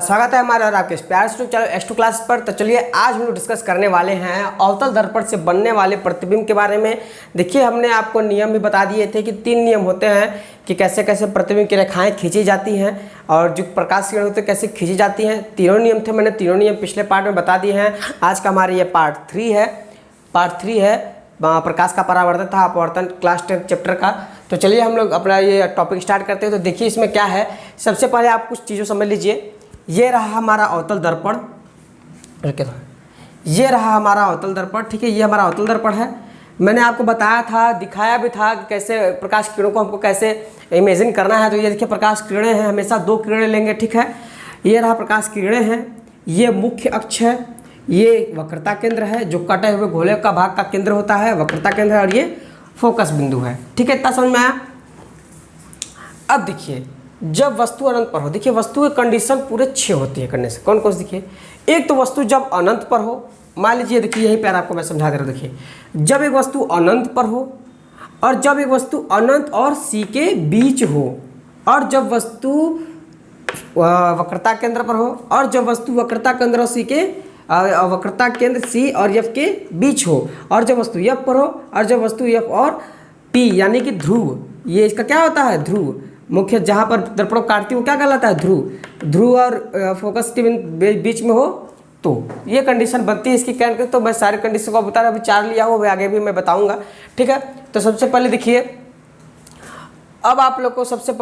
स्वागत है हमारे और आपके प्यार यूट्यूब चैनल S2 क्लास पर। तो चलिए आज हम लोग डिस्कस करने वाले हैं अवतल दर्पण से बनने वाले प्रतिबिंब के बारे में। देखिए हमने आपको नियम भी बता दिए थे कि 3 नियम होते हैं कि कैसे कैसे प्रतिबिंब की रेखाएं खींची जाती हैं और जो प्रकाश किरण होते हैं कैसे खींची जाती हैं। तीनों नियम थे, मैंने तीनों नियम पिछले पार्ट में बता दिए हैं। आज का हमारे ये पार्ट 3 है प्रकाश का परावर्तन था अपवर्तन क्लास 10 चैप्टर का। तो चलिए हम लोग अपना ये टॉपिक स्टार्ट करते हैं। तो देखिए इसमें क्या है, सबसे पहले आप कुछ चीज़ों समझ लीजिए। ये रहा हमारा अवतल दर्पण, ये रहा हमारा अवतल दर्पण, ठीक है। ये हमारा अवतल दर्पण है। मैंने आपको बताया था, दिखाया भी था कि कैसे प्रकाश किरणों को हमको कैसे इमेजिन करना है। तो ये देखिए प्रकाश किरणें हैं, हमेशा 2 किरणें लेंगे, ठीक है। ये रहा प्रकाश किरणें हैं, ये मुख्य अक्ष है, ये वक्रता केंद्र है जो कटे हुए गोले का भाग का केंद्र होता है, वक्रता केंद्र है, और ये फोकस बिंदु है, ठीक है। इतना समझ में आया। अब देखिए जब वस्तु अनंत पर हो, देखिए वस्तु की कंडीशन पूरे 6 होती है करने से। कौन कौन सी देखिए, एक तो वस्तु जब अनंत पर हो, मान लीजिए देखिए यही प्यार आपको मैं समझा दे रहा हूँ। देखिए जब एक वस्तु अनंत पर हो, और जब एक वस्तु अनंत और सी के बीच हो, और जब वस्तु वक्रता केंद्र पर हो, और जब वस्तु वक्रता केंद्र और सी के वक्रता केंद्र सी और एफ के बीच हो, और जब वस्तु एफ पर हो, और जब वस्तु एफ और पी यानी कि ध्रुव, ये इसका क्या होता है, ध्रुव मुख्य जहाँ पर दर्पण काटती है वो क्या कहलाता है, ध्रुव और फोकस के बीच में हो, तो ये कंडीशन बनती है इसकी। क्या करते तो मैं सारे कंडीशन को बता रहा, अभी 4 लिया हो, आगे भी मैं बताऊंगा, ठीक है। तो सबसे पहले देखिए, अब आप लोग को सबसे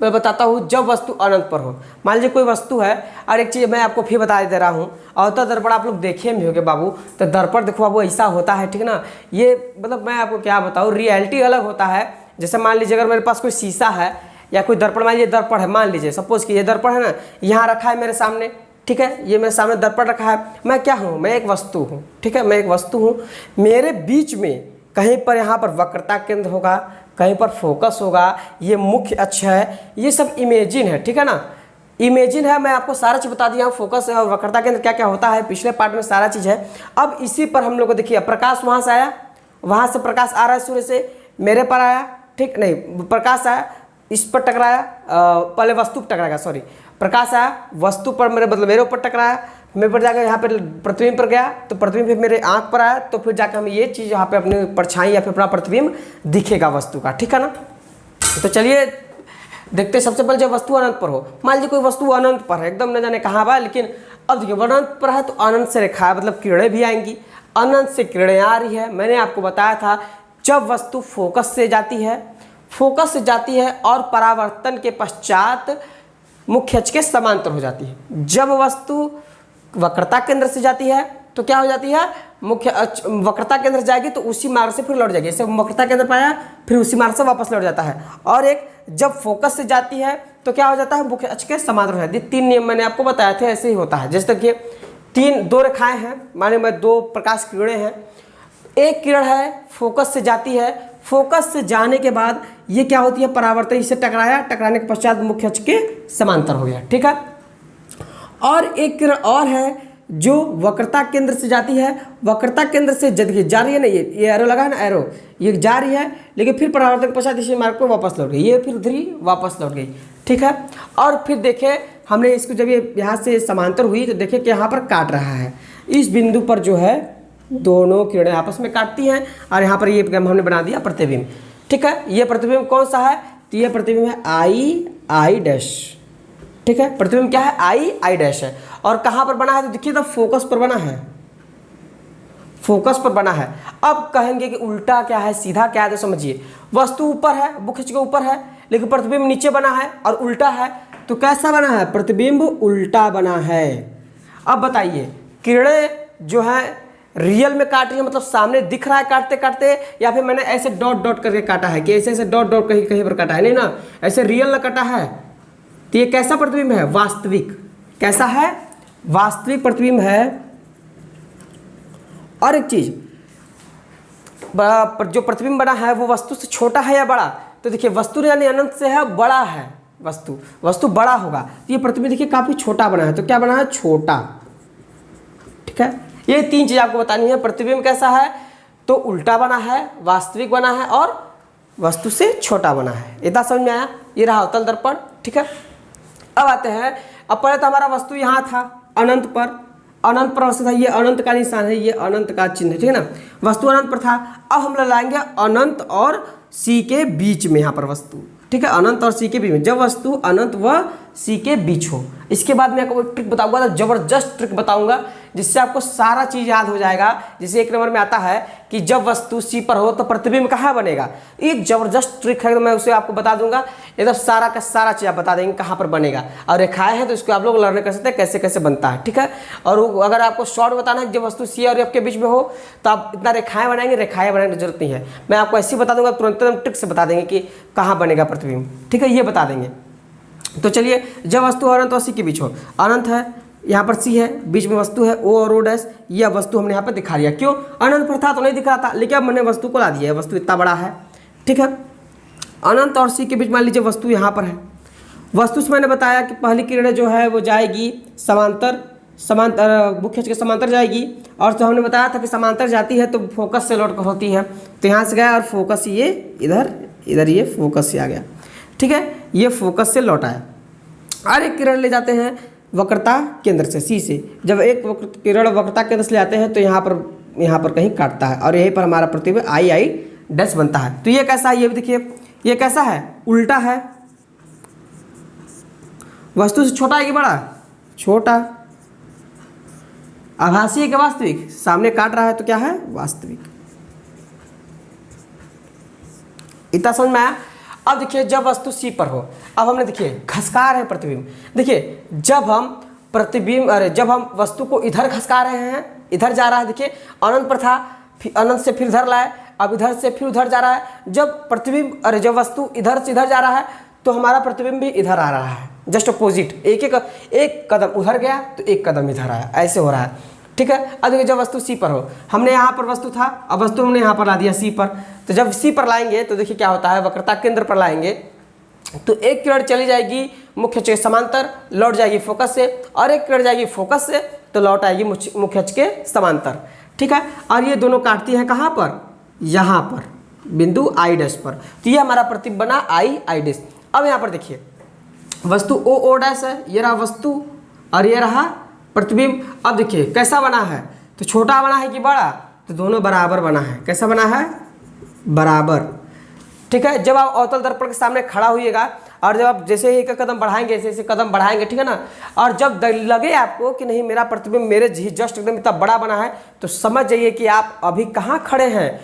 मैं बताता हूँ जब वस्तु अनंत पर हो। मान लीजिए कोई वस्तु है, और एक चीज़ मैं आपको फिर बता दे रहा हूँ, अवतल दर्पण आप लोग देखे भी होंगे बाबू। तो दर्पण देखो बाबू ऐसा होता है, ठीक है ना। ये मतलब मैं आपको क्या बताऊँ, रियलिटी अलग होता है। जैसे मान लीजिए अगर मेरे पास कोई शीशा है या कोई दर्पण, मान लीजिए दर्पण है, मान लीजिए सपोज कि ये दर्पण है ना, यहाँ रखा है मेरे सामने, ठीक है। ये मेरे सामने दर्पण रखा है, मैं क्या हूँ, मैं एक वस्तु हूँ, ठीक है। मैं एक वस्तु हूँ, मेरे बीच में कहीं पर यहाँ पर वक्रता केंद्र होगा, कहीं पर फोकस होगा, ये मुख्य अक्ष है, ये सब इमेजिन है, ठीक है ना। इमेजिन है, मैं आपको सारा चीज़ बता दिया हूँ, फोकस और वक्रता केंद्र क्या क्या होता है, पिछले पार्ट में सारा चीज़ है। अब इसी पर हम लोग को देखिए, प्रकाश वहाँ से आया, वहाँ से प्रकाश आ रहा है सूर्य से, मेरे पर आया, ठीक नहीं, प्रकाश आया, इस पर टकराया, पहले वस्तु पर टकराएगा, सॉरी, प्रकाश आया वस्तु पर, मेरे ऊपर टकराया, मेरे पर जाकर यहाँ पर प्रतिबिंब पर गया, तो प्रतिबिंब फिर मेरे आँख पर आया, तो फिर जाकर हमें ये चीज़ यहाँ पे अपनी परछाई या फिर अपना प्रतिबिंब दिखेगा वस्तु का, ठीक है ना। तो चलिए देखते हैं। सबसे पहले जब वस्तु अनंत पर हो, मान लीजिए कोई वस्तु अनंत पर है, एकदम न जाने कहाँ बा, लेकिन अब देखिए अनंत पर है तो अनंत से रेखा है, मतलब किरणें भी आएंगी, अनंत से किरणें आ रही है। मैंने आपको बताया था जब वस्तु फोकस से जाती है और परावर्तन के पश्चात मुख्य अक्ष के समांतर हो जाती है। जब वस्तु वक्रता केंद्र से जाती है तो क्या हो जाती है, मुख्य अक्ष वक्रता केंद्र जाएगी तो उसी मार्ग से फिर लौट जाएगी, जैसे वक्रता केंद्र पाया फिर उसी मार्ग से वापस लौट जाता है। और एक जब फोकस से जाती है तो क्या हो जाता है, मुख्य अक्ष के समांतर हो जाती है। 3 नियम मैंने आपको बताए थे, ऐसे ही होता है। जैसे देखिए 2 रेखाएं हैं, माने में 2 प्रकाश किरणें हैं, एक किरण है फोकस से जाती है, फोकस से जाने के बाद ये क्या होती है, परावर्तन, इससे टकराया, टकराने के पश्चात मुख्य अक्ष के समांतर हो गया, ठीक है। और एक किरण और है जो वक्रता केंद्र से जाती है, वक्रता केंद्र से देखिए जा रही है ना, ये एरो लगा है ना, एरो ये जा रही है, लेकिन फिर परावर्तन के पश्चात इसी मार्ग पर वापस लौट गई, ये फिर उधर ही वापस लौट गई, ठीक है। और फिर देखे हमने इसको जब ये यहाँ से समांतर हुई तो देखे कि यहाँ पर काट रहा है, इस बिंदु पर जो है दोनों किरणें आपस में काटती हैं, और यहाँ पर ये हमने बना दिया प्रतिबिंब, ठीक है। ये प्रतिबिंब कौन सा है, तो ये प्रतिबिंब है आई डैश, ठीक है। प्रतिबिंब क्या है, आई डैश है। और कहाँ पर बना है, तो देखिए तो फोकस पर बना है, फोकस पर बना है। अब कहेंगे कि उल्टा क्या है, सीधा क्या है, तो समझिए वस्तु ऊपर है, मुख्य अक्ष के ऊपर है, लेकिन प्रतिबिंब नीचे बना है और उल्टा है, तो कैसा बना है, प्रतिबिंब उल्टा बना है। अब बताइए किरणें जो है रियल में काट रही है, मतलब सामने दिख रहा है काटते काटते, या फिर मैंने ऐसे डॉट डॉट करके काटा है, कि ऐसे ऐसे डॉट डॉट कहीं कहीं पर काटा है, नहीं ना, ऐसे रियल ना काटा है। तो ये कैसा प्रतिबिंब है, वास्तविक, कैसा है, वास्तविक प्रतिबिंब है। और एक चीज, जो प्रतिबिंब बना है वो वस्तु से छोटा है या बड़ा, तो देखिए वस्तु यानी अनंत से है, बड़ा है, वस्तु बड़ा होगा, तो ये प्रतिबिंब देखिए काफी छोटा बना है, तो क्या बना है, छोटा, ठीक है। ये 3 चीज आपको बतानी है, प्रतिबिंब कैसा है, तो उल्टा बना है, वास्तविक बना है, और वस्तु से छोटा बना है। इतना समझ में आया। ये रहा अवतल दर्पण, ठीक है। अब आते हैं अब पहले तो हमारा वस्तु यहाँ था अनंत पर, अनंत पर वस्तु था, ये अनंत का निशान है, ये अनंत का चिन्ह है, ठीक है ना। वस्तु अनंत पर था। अब हम लगाएंगे अनंत और सी के बीच में यहाँ पर वस्तु, ठीक है, अनंत और सी के बीच में। जब वस्तु अनंत व सी के बीच हो, इसके बाद मैं आपको एक ट्रिक बताऊंगा, तो जबरदस्त ट्रिक बताऊंगा जिससे आपको सारा चीज़ याद हो जाएगा। जैसे 1 नंबर में आता है कि जब वस्तु सी पर हो तो प्रतिबिंब कहाँ बनेगा। एक जबरदस्त ट्रिक है, तो मैं उसे आपको बता दूंगा, एकदम सारा का सारा चीज़ आप बता देंगे कहाँ पर बनेगा। और रेखाएं हैं तो इसको आप लोग लर्न कर सकते हैं कैसे कैसे बनता है, ठीक है। और अगर आपको शॉर्ट बताना है जब वस्तु सी और एफ के बीच में हो तो आप इतना रेखाएं बनाएंगे, रेखाएं बनाने की जरूरत नहीं है, मैं आपको ऐसे ही बता दूंगा, तुरंत ट्रिक से बता देंगे कि कहाँ बनेगा प्रतिबिंब, ठीक है, ये बता देंगे। तो चलिए, जब वस्तु अनंत और सी के बीच हो, अनंत है, यहाँ पर सी है, बीच में वस्तु है ओ और ओ डैश, यह वस्तु हमने यहाँ पर दिखा दिया। क्यों, अनंत पर था तो नहीं दिख रहा था, लेकिन अब मैंने वस्तु को ला दिया है, वस्तु इतना बड़ा है, ठीक है। अनंत और सी के बीच मान लीजिए वस्तु यहाँ पर है। वस्तु से मैंने बताया कि पहली किरण जो है वो जाएगी समांतर, मुख्य अक्ष के समांतर जाएगी, और तो हमने बताया था कि समांतर जाती है तो फोकस से लौट कर होती है। तो यहाँ से गया और फोकस ये इधर ये फोकस से आ गया, ठीक है, ये फोकस से लौट आया। और एक किरण ले जाते हैं वक्रता केंद्र से, सी से। जब एक किरण वक्रता केंद्र से ले आते हैं तो यहाँ पर कहीं काटता है, और यहीं पर हमारा प्रतिबिंब आई डैश बनता है। तो ये कैसा है, ये भी देखिए, ये कैसा है, उल्टा है। वस्तु से छोटा है कि बड़ा, छोटा। आभासी है कि वास्तविक, सामने काट रहा है तो क्या है, वास्तविक। इतना समझ में आया। अब देखिए, जब वस्तु सी पर हो, अब हमने देखिए घसका रहे हैं प्रतिबिंब। देखिए जब हम वस्तु को इधर घसका रहे हैं, इधर जा रहा है, देखिए अनंत पर था, फिर अनंत से फिर इधर लाए, अब इधर से फिर उधर जा रहा है। जब वस्तु इधर से इधर जा रहा है तो हमारा प्रतिबिंब भी इधर आ रहा है, जस्ट अपोजिट, एक कदम उधर गया तो एक कदम इधर आया, ऐसे हो रहा है, ठीक है। अब देखिए, जब वस्तु सी पर हो, हमने यहाँ पर वस्तु था, अब वस्तु हमने यहाँ पर ला दिया सी पर। तो जब सी पर लाएंगे तो देखिए क्या होता है, वक्रता केंद्र पर लाएंगे तो एक किरण चली जाएगी मुख्य अक्ष के समांतर, लौट जाएगी फोकस से, और एक किरण जाएगी फोकस से तो लौट आएगी मुख्य अक्ष के समांतर, ठीक है। और ये दोनों काटती हैं कहाँ पर, यहाँ पर बिंदु आई डैश पर। तो ये हमारा प्रतिबिंब बना आई डैश। अब यहाँ पर देखिए, वस्तु ओ डैश है, ये रहा वस्तु और ये रहा प्रतिबिंब। अब देखिए कैसा बना है, तो छोटा बना है कि बड़ा, तो दोनों बराबर बना है। कैसा बना है, बराबर, ठीक है। जब आप अवतल दर्पण के सामने खड़ा होइएगा और जब आप जैसे ही एक कदम बढ़ाएंगे, जैसे कदम बढ़ाएंगे, ठीक है ना, और जब लगे आपको कि नहीं मेरा प्रतिबिंब मेरे जस्ट एकदम इतना बड़ा बना है, तो समझ जाइए कि आप अभी कहाँ खड़े हैं,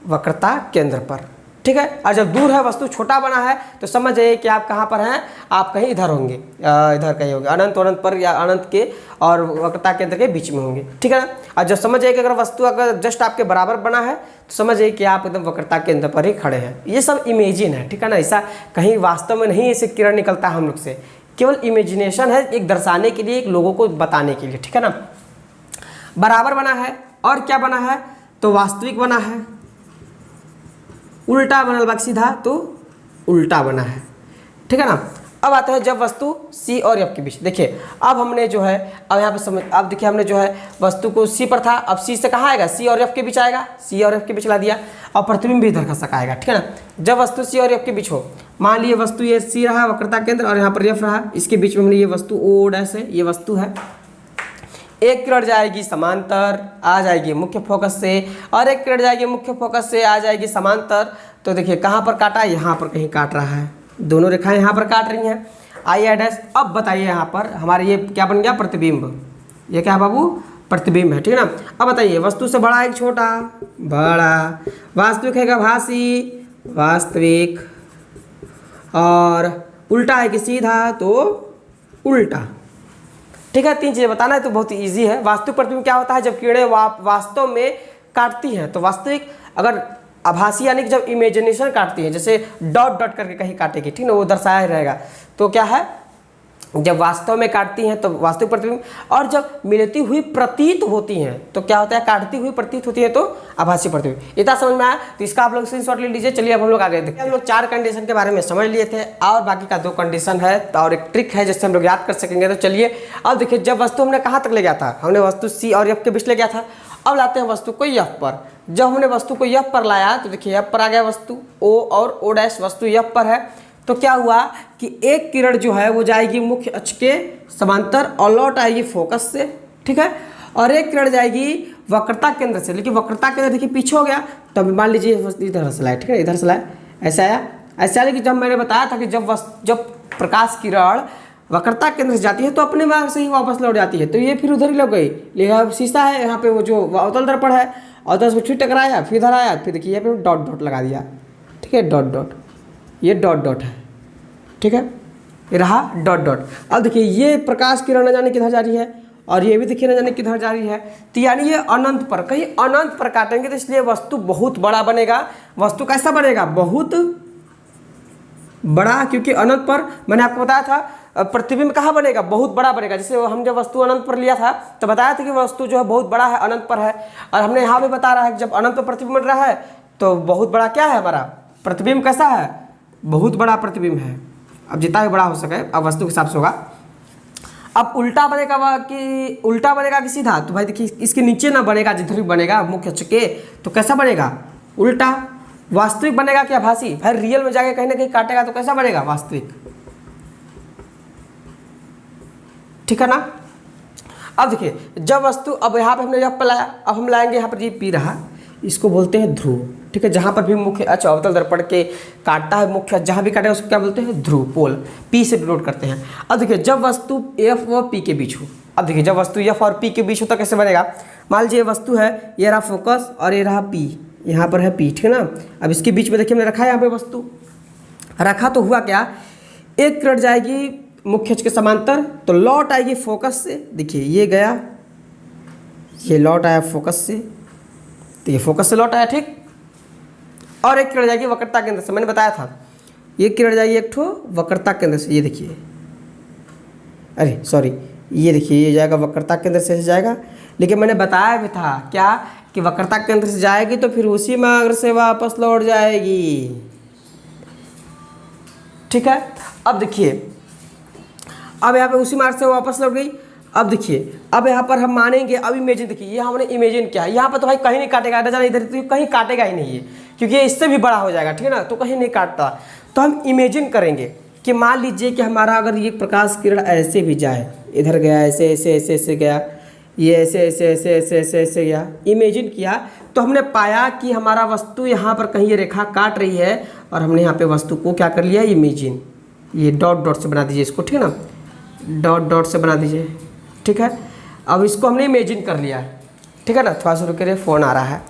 वक्रता केंद्र पर, ठीक है। और जब दूर है, वस्तु छोटा बना है, तो समझ जाइए कि आप कहाँ पर हैं, आप कहीं इधर होंगे, इधर कहीं होंगे, अनंत पर या अनंत के और वक्रता केंद्र के बीच में होंगे, ठीक है ना। और जब समझ जाइए कि अगर वस्तु अगर जस्ट आपके बराबर बना है तो समझ जाइए कि आप एकदम वक्रता केंद्र पर ही खड़े हैं। ये सब इमेजिन है, ठीक है ना, ऐसा कहीं वास्तव में नहीं ऐसे किरण निकलता है हम लोग से, केवल इमेजिनेशन है, एक दर्शाने के लिए, एक लोगों को बताने के लिए, ठीक है ना। बराबर बना है और क्या बना है, तो वास्तविक बना है। उल्टा बना बाकी सीधा तो उल्टा बना है, ठीक है ना। अब आता है जब वस्तु सी और एफ के बीच। देखिए अब हमने जो है, अब यहाँ पे अब देखिए हमने जो है वस्तु को सी पर था, अब सी से कहाँ आएगा, सी और एफ के बीच आएगा, सी और एफ के बीच ला दिया, और प्रतिबिंब भी इधर खसक आएगा, ठीक है ना। जब वस्तु सी और एफ के बीच हो, मान लिए वस्तु ये सी रहा वक्रता केंद्र और यहाँ पर एफ रहा, इसके बीच में हमने ये वस्तु ओ डैश है, ये वस्तु है। एक किरण जाएगी समांतर, आ जाएगी मुख्य फोकस से, और एक किरण जाएगी मुख्य फोकस से, आ जाएगी समांतर। तो देखिए कहाँ पर काटा, यहाँ पर कहीं काट रहा है, दोनों रेखाएं यहाँ पर काट रही हैं, आई डैश। अब बताइए यहाँ पर हमारे ये क्या बन गया, प्रतिबिंब। ये क्या है बाबू, प्रतिबिंब है, ठीक है ना। अब बताइए वस्तु से बड़ा है कि छोटा, बड़ा। वास्तविक है कि आभासी, वास्तविक। और उल्टा है कि सीधा, तो उल्टा, ठीक है। 3 चीज़ें बताना है तो बहुत ईजी है। वास्तविक प्रतिबिंब क्या होता है, जब किरणें वास्तव में काटती हैं तो वास्तविक। अगर आभासी यानी कि जब इमेजिनेशन काटती है, जैसे डॉट डॉट करके कहीं काटेगी, ठीक ना, वो दर्शाया ही रहेगा, तो क्या है, जब वास्तव में काटती हैं तो वास्तविक प्रतिबिंब। और जब मिलती हुई प्रतीत होती हैं तो क्या होता है, काटती हुई प्रतीत होती है तो आभासी प्रतिबिंब। इतना समझ में आया, तो इसका आप लोग स्क्रीनशॉट ले लीजिए। चलिए अब हम लोग आगे देखते हैं। हम लोग 4 कंडीशन के बारे में समझ लिए थे, और बाकी का 2 कंडीशन है और एक ट्रिक है जिससे हम लोग याद कर सकेंगे। तो चलिए अब देखिए, जब वस्तु हमने कहाँ तक ले गया था, हमने वस्तु सी और एफ के बीच ले गया था। अब लाते हैं वस्तु को एफ पर। जब हमने वस्तु को एफ पर लाया तो देखिए एफ पर आ गया वस्तु, ओ और ओ डैश वस्तु एफ पर है, तो क्या हुआ कि एक किरण जो है वो जाएगी मुख्य अक्ष के समांतर और लौट आएगी फोकस से, ठीक है, और एक किरण जाएगी वक्रता केंद्र से, लेकिन वक्रता केंद्र देखिए पीछे हो गया, तो अभी मान लीजिए इधर से लाए, ठीक है, इधर से लाए, ऐसा आया, ऐसा आया। लेकिन जब मैंने बताया था कि जब प्रकाश किरण वक्रता केंद्र से जाती है तो अपने मार्ग से ही वापस लौट जाती है, तो ये फिर उधर ही लग गई। यहाँ शीशा है, यहाँ पे वो जो अवतल दर्पण है, अवतल से फिर टकराया, फिर इधर आया, फिर देखिए यहाँ पे डॉट डॉट लगा दिया, ठीक है, डॉट डॉट, ये डॉट डॉट है, ठीक है, ये रहा डॉट डॉट। अब देखिए ये प्रकाश किरण न जाने किधर जा रही है और ये भी देखिए न जाने किधर जा रही है, तो यानी ये अनंत पर, कहीं अनंत पर काटेंगे तो इसलिए वस्तु बहुत बड़ा बनेगा। वस्तु कैसा बनेगा? बहुत बड़ा, क्योंकि अनंत पर मैंने आपको बताया था प्रतिबिंब कहाँ बनेगा? बहुत बड़ा बनेगा। जैसे हम जब वस्तु अनंत पर लिया था तो बताया था कि वस्तु जो है बहुत बड़ा है, अनंत पर है, और हमने यहाँ भी बता रहा है कि जब अनंत पर प्रतिबिंब बन रहा है तो बहुत बड़ा क्या है हमारा प्रतिबिंब, कैसा है? बहुत बड़ा प्रतिबिंब है। अब जितना भी बड़ा हो सके अब वस्तु के हिसाब से होगा। अब उल्टा बनेगा कि सीधा? तो भाई देखिए इसके नीचे ना बनेगा, जिधर भी बनेगा मुख्य अक्ष के, तो कैसा बनेगा? उल्टा। वास्तविक बनेगा क्या आभासी? भाई रियल में जाके कहीं ना कहीं काटेगा तो कैसा बनेगा? वास्तविक, ठीक है ना। अब देखिए जब वस्तु, अब यहाँ पे हमने जब लाया, अब हम लाएंगे यहाँ पर ये पी रहा, इसको बोलते हैं ध्रुव, ठीक है। जहाँ पर भी मुख्य अक्ष अवतल दर्पण के काटता है, मुख्य जहाँ भी काटेगा उसको क्या बोलते हैं? ध्रुव, पोल, पी से डिनोट करते हैं। अब देखिए जब वस्तु एफ व पी के बीच हो, अब देखिए जब वस्तु एफ और पी के बीच हो तो कैसे बनेगा? मान लीजिए वस्तु है, ये रहा फोकस और ये रहा पी, यहाँ पर है पी, ठीक है ना। अब इसके बीच में देखिए हमने रखा है, यहाँ पे वस्तु रखा, तो हुआ क्या? एक किरण जाएगी मुख्य अक्ष के समांतर तो लौट आएगी फोकस से, देखिए ये गया, ये लौट आया फोकस से, तो ये फोकस से लौट आया, ठीक। और एक किरण जाएगी वक्रता केंद्र से, मैंने बताया था ये किरण जाएगी एक ठो वक्रता केंद्र से, ये देखिए, अरे सॉरी, ये देखिए ये जाएगा वक्रता केंद्र से जाएगा, लेकिन मैंने बताया भी था क्या कि वक्रता केंद्र से जाएगी तो फिर उसी मार्ग से वापस लौट जाएगी, ठीक है। अब देखिए अब यहाँ पे उसी मार्ग से वापस लौट गई। अब देखिए अब यहाँ पर हम मानेंगे, अब इमेजिन देखिए, ये हमने इमेजिन किया, यहाँ पर तो भाई कहीं नहीं काटेगा, न जाने इधर तो कहीं काटेगा ही नहीं है, क्योंकि ये इससे भी बड़ा हो जाएगा, ठीक है ना, तो कहीं नहीं काटता। तो हम इमेजिन करेंगे कि मान लीजिए कि हमारा अगर ये प्रकाश किरण ऐसे भी जाए, इधर गया, ऐसे ऐसे ऐसे ऐसे गया, ये ऐसे ऐसे ऐसे ऐसे ऐसे ऐसे गया, इमेजिन किया तो हमने पाया कि हमारा वस्तु यहाँ पर कहीं ये रेखा काट रही है, और हमने यहाँ पे वस्तु को क्या कर लिया? इमेजिन, ये डॉट डॉट से बना दीजिए इसको, ठीक है ना, डॉट डॉट से बना दीजिए, ठीक है। अब इसको हमने इमेजिन कर लिया, ठीक है ना। थोड़ा सा रुकिए, फ़ोन आ रहा है।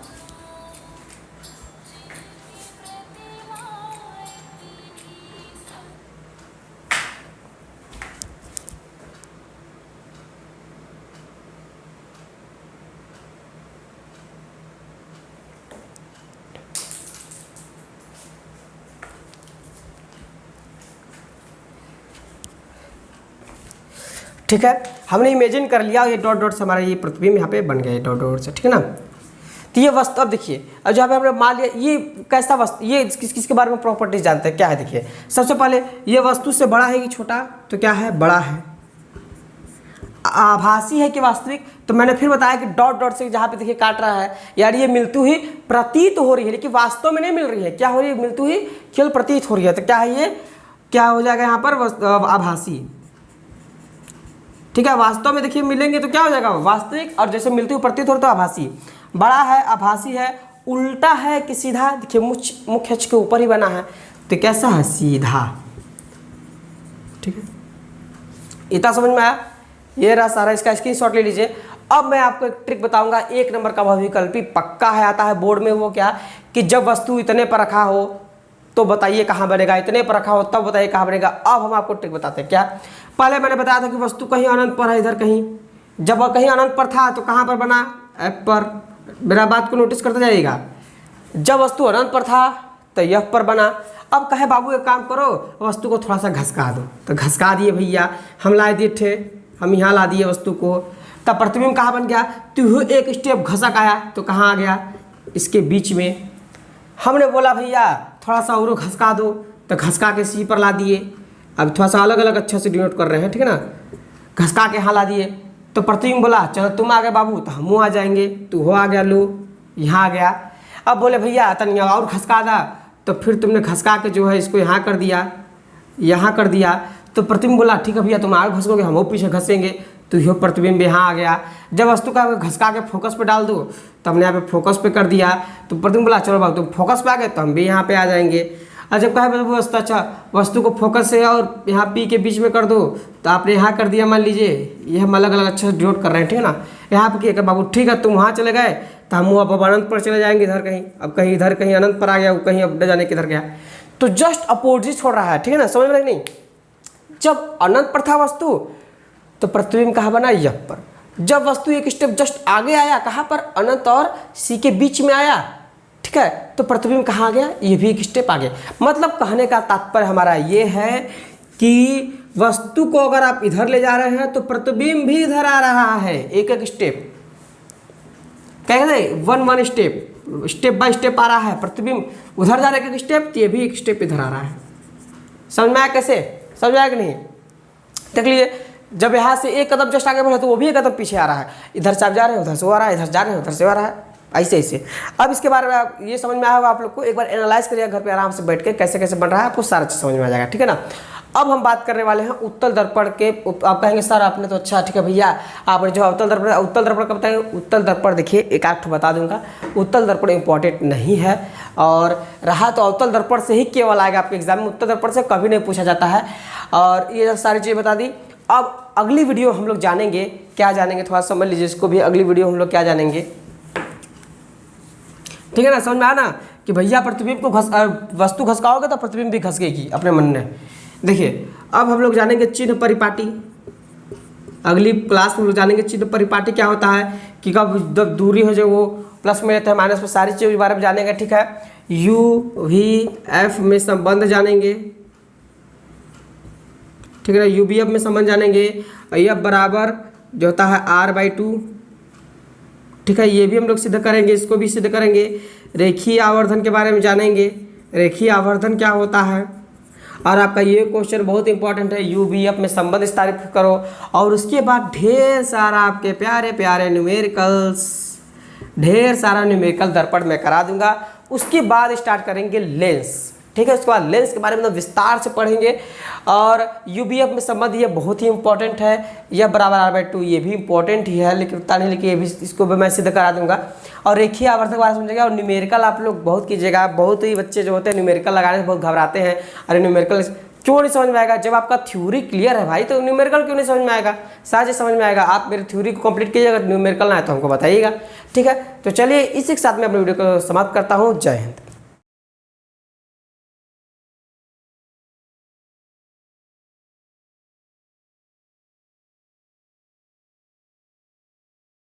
ठीक है, हमने इमेजिन कर लिया, ये डॉट डॉट से हमारा ये प्रतिबिंब यहाँ पे बन गया, डॉट डॉट से, ठीक है ना। तो ये वस्तु, अब देखिए अब जहाँ पे हमने मान लिया ये कैसा वस्तु, ये किसके बारे में प्रॉपर्टीज जानते हैं क्या है? देखिए सबसे पहले ये वस्तु से बड़ा है कि छोटा? तो क्या है? बड़ा है। आभासी है कि वास्तविक? तो मैंने फिर बताया कि डॉट डॉट से जहाँ पे देखिए काट रहा है, यार ये मिलतू ही प्रतीत हो रही है, लेकिन वास्तव में नहीं मिल रही है। क्या हो रही है? मिलतू ही केवल प्रतीत हो रही है। तो क्या है ये? क्या हो जाएगा यहाँ पर? आभासी, ठीक है। वास्तव में देखिए मिलेंगे तो क्या हो जाएगा? वास्तविक, और जैसे मिलती हुई प्रतीत हो तो आभासी। बड़ा है, आभासी है, उल्टा है कि सीधा? देखिए मुख्य अक्ष के ऊपर ही बना है, तो कैसा है? सीधा, ठीक है। इतना समझ में आया? ये रहा सारा, इसका स्क्रीनशॉट ले लीजिए। अब मैं आपको एक ट्रिक बताऊंगा, एक नंबर का बहुविकल्पी पक्का है, आता है बोर्ड में। वो क्या कि जब वस्तु इतने पर रखा हो तो बताइए कहाँ बनेगा, इतने पर रखा हो तब बताइए कहाँ बनेगा। अब हम आपको ट्रिक बताते हैं। क्या? पहले मैंने बताया था कि वस्तु कहीं अनंत पर है, इधर कहीं, जब वह कहीं अनंत पर था तो कहाँ पर बना? एफ पर। मेरा बात को नोटिस करते जाइएगा। जब वस्तु अनंत पर था तो एफ पर बना। अब कहे बाबू एक काम करो, वस्तु को थोड़ा सा घसका दो, तो घसका दिए भैया, हम ला दिए थे, हम यहाँ ला दिए वस्तु को। तब प्रतिबिंब कहाँ बन गया? तो एक स्टेप घसक आया तो कहाँ आ गया? इसके बीच में। हमने बोला भैया थोड़ा सा और घसका दो, तो घसका के सी पर ला दिए। अब थोड़ा सा अलग अलग अच्छे से डिनोट कर रहे हैं, ठीक है ना। घसका के यहाँ ला दिए, तो प्रतिबिंब बोला चलो तुम आ गए बाबू, तो हम आ जाएंगे। तू हो आ गया, लो यहाँ आ गया। अब बोले भैया तनिया और घसका दा, तो फिर तुमने घसका के जो है इसको यहाँ कर दिया, यहाँ कर दिया तो प्रतिबिंब बोला ठीक है भैया तुम आगे घसोगे हम वो पीछे घसेंगे, तो यह प्रतिबिंब यहाँ आ गया। जब वस्तु का घसका के फोकस पे डाल दो तो हमने यहाँ पे फोकस पे कर दिया, तो प्रतिबिंब बोला चलो भाई तुम फोकस पे आ गए तो हम भी यहाँ पे आ जाएंगे। और जब कहा वस्तु अच्छा वस्तु को फोकस से और यहाँ पी के बीच में कर दो, तो आपने यहाँ कर दिया, मान लीजिए ये हम अलग अलग अच्छे से डिनोट कर रहे हैं, ठीक है ना। यहाँ पे क्या बाबू ठीक है तुम वहाँ चले गए तो हम अब अनंत पर चले जाएंगे इधर कहीं, अब कहीं इधर कहीं अनंत पर आ गया, कहीं अब न जाने किधर गया, तो जस्ट अपोजिट छोड़ रहा है, ठीक है ना, समझ में नहीं। जब अनंत पर था वस्तु तो प्रतिबिंब कहाँ बना, यह पर। जब वस्तु एक स्टेप जस्ट आगे आया, कहाँ पर, अनंत और सी के बीच में आया, ठीक है, तो प्रतिबिंब कहाँ आ गया, ये भी एक स्टेप आगे। मतलब कहने का तात्पर्य हमारा ये है कि वस्तु को अगर आप इधर ले जा रहे हैं तो प्रतिबिंब भी इधर आ रहा है, एक एक स्टेप, कहते हैं one one step, step by step आ रहा है प्रतिबिंब। उधर जा रहा है एक स्टेप, तो ये भी एक स्टेप इधर आ रहा है। समझ में आया कैसे, समझ में आया कि नहीं। देख लीजिए जब यहाँ से एक कदम जस्ट आगे बढ़े तो वो भी एक कदम पीछे आ रहा है, इधर से आप जा रहे हैं उधर से वो आ रहा है, इधर जा रहे हैं उधर से आ रहा है, ऐसे ऐसे। अब इसके बारे में आप ये समझ में आया होगा आप लोग को, एक बार एनालाइज करिएगा घर पे आराम से बैठ के कैसे कैसे बन रहा है, आपको सारा चीज़ समझ में आ जाएगा, ठीक है ना। अब हम बात करने वाले हैं उत्तल दर्पण के। आप कहेंगे सर आपने तो अच्छा ठीक है भैया आपने जो उत्तल दर्पण का बताएंगे। उत्तल दर्पण देखिए एक आठ बता दूंगा, उत्तल दर्पण इंपॉर्टेंट नहीं है, और रहा तो अवतल दर्पण से ही केवल आएगा आपके एग्जाम में, उत्तल दर्पण से कभी नहीं पूछा जाता है। और ये सारी चीज़ें बता दी। अब अगली वीडियो हम लोग जानेंगे, क्या जानेंगे थोड़ा समझ लीजिए इसको भी। अगली वीडियो हम लोग क्या जानेंगे, ठीक है ना, समझ में आया ना, कि भैया प्रतिबिंब को वस्तु घसकाओगे तो प्रतिबिंब भी घसकेगी अपने मन में। देखिए अब हम लोग जानेंगे चिन्ह परिपाटी। अगली क्लास में हम लोग जानेंगे चिन्ह परिपाटी क्या होता है, कि कब दूरी हो जो वो प्लस में रहता है माइनस में, सारी चीज़ों के बारे में जानेंगे, ठीक है। यू वी एफ में संबंध जानेंगे, ठीक है ना, यू बी एफ में संबंध जानेंगे। एफ बराबर जो होता है r/2, ठीक है, ये भी हम लोग सिद्ध करेंगे, इसको भी सिद्ध करेंगे। रेखीय आवर्धन के बारे में जानेंगे, रेखीय आवर्धन क्या होता है। और आपका ये क्वेश्चन बहुत इंपॉर्टेंट है, यू बी एफ में संबंध स्थापित करो। और उसके बाद ढेर सारा आपके प्यारे प्यारे न्यूमेरिकल्स, ढेर सारा न्यूमेरिकल दर्पण में करा दूंगा। उसके बाद स्टार्ट करेंगे लेंस, ठीक है। उसके बाद लेंस के बारे में विस्तार से पढ़ेंगे। और यूबीएफ में संबंध ये बहुत ही इंपॉर्टेंट है, यह बराबर r/2 ये भी इंपॉर्टेंट ही है, लेकिन उतना नहीं, लेकिन ये भी इसको भी मैं सिद्ध करा दूंगा। और रेखीय आवर्धन के बारे में समझेगा। और न्यूमेरिकल आप लोग बहुत कीजिएगा, बहुत ही बच्चे जो होते हैं न्यूमेरिकल लगाने से बहुत घबराते हैं, अरे न्यूमेरिकल क्यों नहीं समझ में आएगा। जब आपका थ्योरी क्लियर है भाई तो न्यूमेरिकल क्यों नहीं समझ में आएगा, साथ ही समझ में आएगा। आप मेरी थ्योरी को कंप्लीट कीजिएगा, न्यूमेरिकल ना है तो हमको बताइएगा, ठीक है। तो चलिए इसी के साथ मैं अपनी वीडियो को समाप्त करता हूँ। जय हिंद।